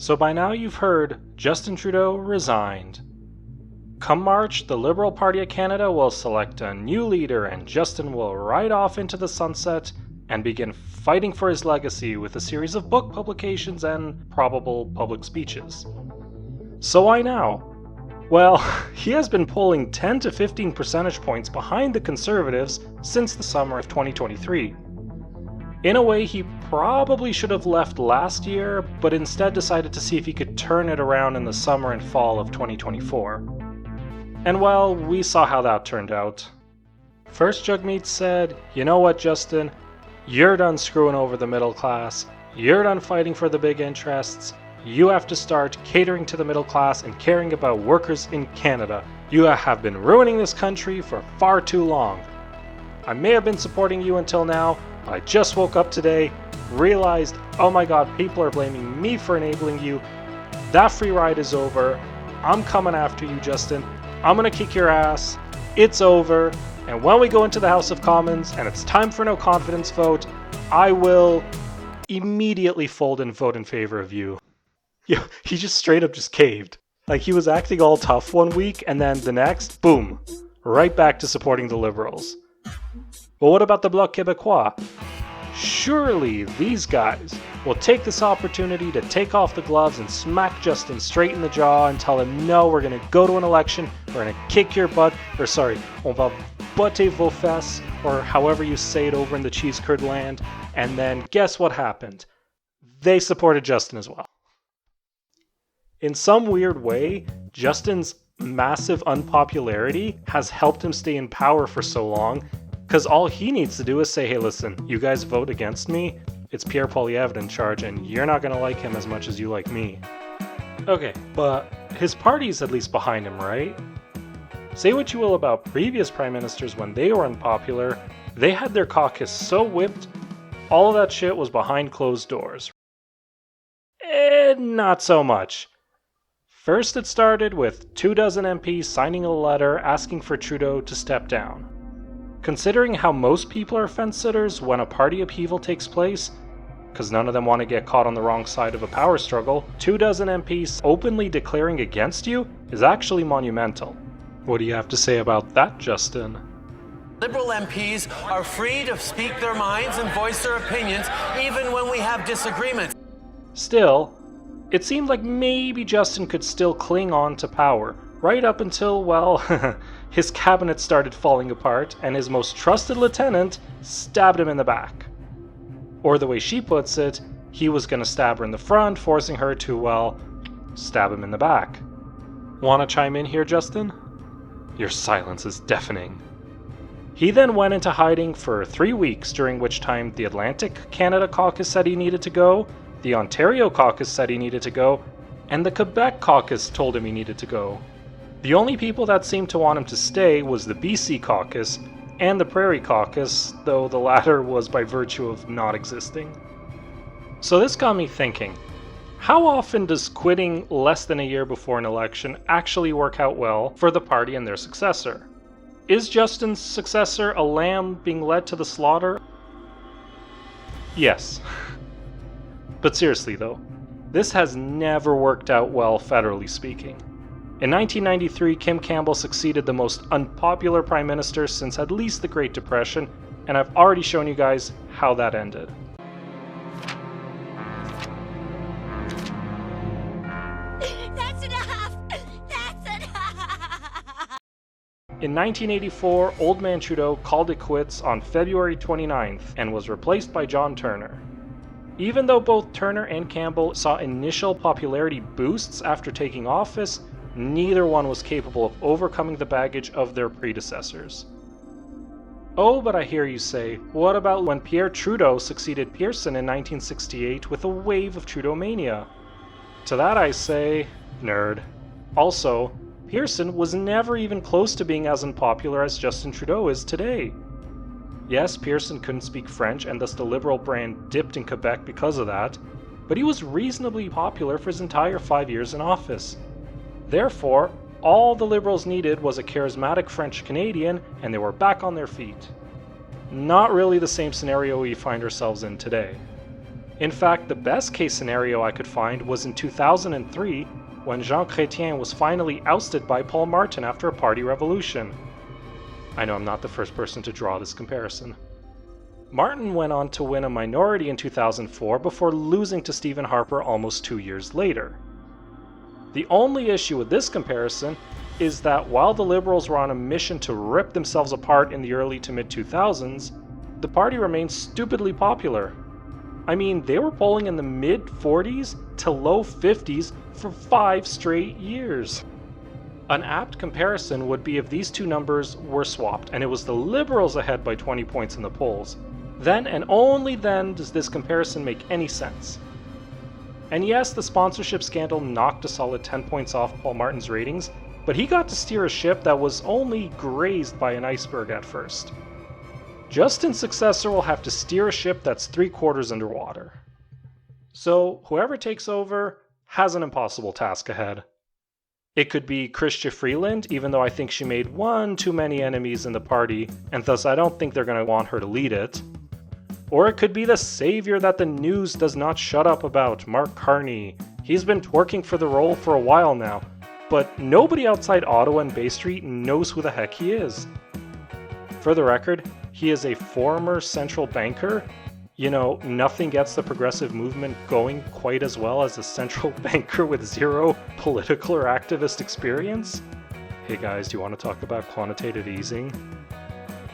So by now you've heard Justin Trudeau resigned. Come March, the Liberal Party of Canada will select a new leader and Justin will ride off into the sunset and begin fighting for his legacy with a series of book publications and probable public speeches. So why now? Well, he has been polling 10 to 15 percentage points behind the Conservatives since the summer of 2023. In a way, he probably should have left last year, but instead decided to see if he could turn it around in the summer and fall of 2024. And well, we saw how that turned out. First, Jagmeet said, "You know what, Justin? You're done screwing over the middle class. You're done fighting for the big interests. You have to start catering to the middle class and caring about workers in Canada. You have been ruining this country for far too long. I may have been supporting you until now, but I just woke up today, realized, oh my god, people are blaming me for enabling you. That free ride is over. I'm coming after you, Justin. I'm gonna kick your ass. It's over. And when we go into the House of Commons and it's time for no confidence vote, I will immediately fold and vote in favor of you." Yeah, he just straight up just caved. Like, he was acting all tough one week and then the next, boom, right back to supporting the Liberals. But what about the Bloc Québécois? Surely these guys will take this opportunity to take off the gloves and smack Justin straight in the jaw and tell him, no, we're going to go to an election, we're going to kick your butt, or sorry, on va botter vos fesses, or however you say it over in the cheese curd land, and then guess what happened? They supported Justin as well. In some weird way, Justin's massive unpopularity has helped him stay in power for so long, because all he needs to do is say, hey listen, you guys vote against me, it's Pierre Poilievre in charge and you're not going to like him as much as you like me. Okay, but his party's at least behind him, right? Say what you will about previous prime ministers when they were unpopular, they had their caucus so whipped, all of that shit was behind closed doors. Not so much. First it started with 24 MPs signing a letter asking for Trudeau to step down. Considering how most people are fence-sitters when a party upheaval takes place, because none of them want to get caught on the wrong side of a power struggle, 24 MPs openly declaring against you is actually monumental. What do you have to say about that, Justin? Liberal MPs are free to speak their minds and voice their opinions even when we have disagreements. Still, it seemed like maybe Justin could still cling on to power, right up until, well, his cabinet started falling apart and his most trusted lieutenant stabbed him in the back. Or the way she puts it, he was gonna stab her in the front, forcing her to, well, stab him in the back. Wanna chime in here, Justin? Your silence is deafening. He then went into hiding for 3 weeks, during which time the Atlantic Canada caucus said he needed to go, the Ontario caucus said he needed to go, and the Quebec caucus told him he needed to go. The only people that seemed to want him to stay was the BC caucus and the Prairie caucus, though the latter was by virtue of not existing. So this got me thinking, how often does quitting less than a year before an election actually work out well for the party and their successor? Is Justin's successor a lamb being led to the slaughter? Yes. But seriously though, this has never worked out well federally speaking. In 1993, Kim Campbell succeeded the most unpopular prime minister since at least the Great Depression, and I've already shown you guys how that ended. That's enough! That's enough! In 1984, Old Man Trudeau called it quits on February 29th and was replaced by John Turner. Even though both Turner and Campbell saw initial popularity boosts after taking office, neither one was capable of overcoming the baggage of their predecessors. Oh, but I hear you say, what about when Pierre Trudeau succeeded Pearson in 1968 with a wave of Trudeau-mania? To that I say, nerd. Also, Pearson was never even close to being as unpopular as Justin Trudeau is today. Yes, Pearson couldn't speak French and thus the Liberal brand dipped in Quebec because of that, but he was reasonably popular for his entire 5 years in office. Therefore, all the Liberals needed was a charismatic French Canadian and they were back on their feet. Not really the same scenario we find ourselves in today. In fact, the best case scenario I could find was in 2003, when Jean Chrétien was finally ousted by Paul Martin after a party revolution. I know I'm not the first person to draw this comparison. Martin went on to win a minority in 2004 before losing to Stephen Harper almost 2 years later. The only issue with this comparison is that while the Liberals were on a mission to rip themselves apart in the early to mid-2000s, the party remained stupidly popular. I mean, they were polling in the mid-40s to low 50s for 5 straight years. An apt comparison would be if these two numbers were swapped and it was the Liberals ahead by 20 points in the polls. Then and only then does this comparison make any sense. And yes, the sponsorship scandal knocked a solid 10 points off Paul Martin's ratings, but he got to steer a ship that was only grazed by an iceberg at first. Justin's successor will have to steer a ship that's 3/4 underwater. So whoever takes over has an impossible task ahead. It could be Chrystia Freeland, even though I think she made one too many enemies in the party, and thus I don't think they're going to want her to lead it. Or it could be the savior that the news does not shut up about, Mark Carney. He's been twerking for the role for a while now, but nobody outside Ottawa and Bay Street knows who the heck he is. For the record, he is a former central banker. You know, nothing gets the progressive movement going quite as well as a central banker with zero political or activist experience. Hey guys, do you want to talk about quantitative easing?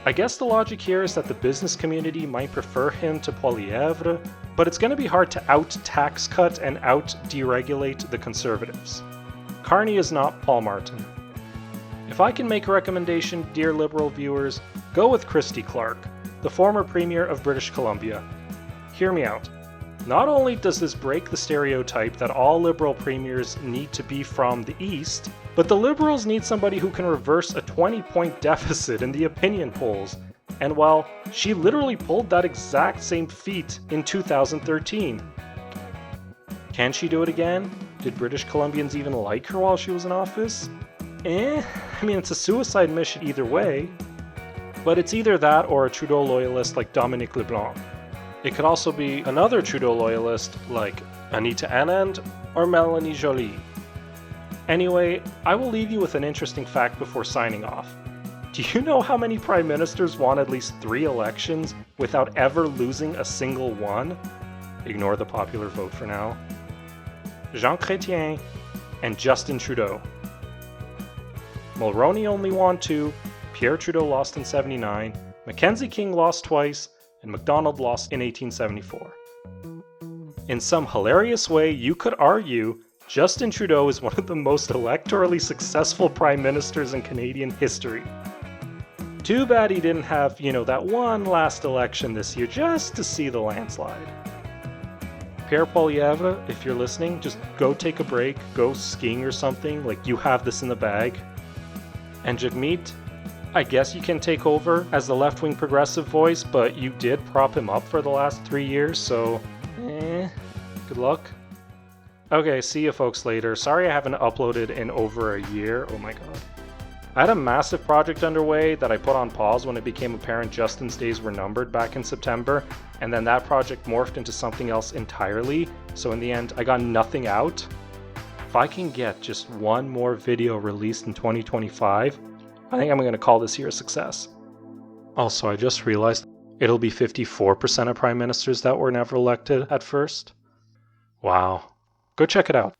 I guess the logic here is that the business community might prefer him to Poilievre, but it's going to be hard to out-tax cut and out-deregulate the Conservatives. Carney is not Paul Martin. If I can make a recommendation, dear Liberal viewers, go with Christy Clark, the former Premier of British Columbia. Hear me out. Not only does this break the stereotype that all Liberal premiers need to be from the East, but the Liberals need somebody who can reverse a 20-point deficit in the opinion polls. And well, she literally pulled that exact same feat in 2013. Can she do it again? Did British Columbians even like her while she was in office? I mean, it's a suicide mission either way. But it's either that or a Trudeau loyalist like Dominique Leblanc. It could also be another Trudeau loyalist like Anita Anand or Melanie Joly. Anyway, I will leave you with an interesting fact before signing off. Do you know how many prime ministers won at least 3 elections without ever losing a single one? Ignore the popular vote for now. Jean Chrétien and Justin Trudeau. Mulroney only won 2, Pierre Trudeau lost in 79, Mackenzie King lost twice, and MacDonald lost in 1874. In some hilarious way, you could argue Justin Trudeau is one of the most electorally successful prime ministers in Canadian history. Too bad he didn't have, that one last election this year just to see the landslide. Pierre Poilievre, if you're listening, just go take a break, go skiing or something, like you have this in the bag. And Jagmeet, I guess you can take over as the left-wing progressive voice, but you did prop him up for the last 3 years, so good luck. Okay, see you folks later. Sorry I haven't uploaded in over a year. Oh my god. I had a massive project underway that I put on pause when it became apparent Justin's days were numbered back in September, and then that project morphed into something else entirely, so in the end I got nothing out. If I can get just one more video released in 2025, I think I'm going to call this year a success. Also, I just realized it'll be 54% of prime ministers that were never elected at first. Wow. Go check it out.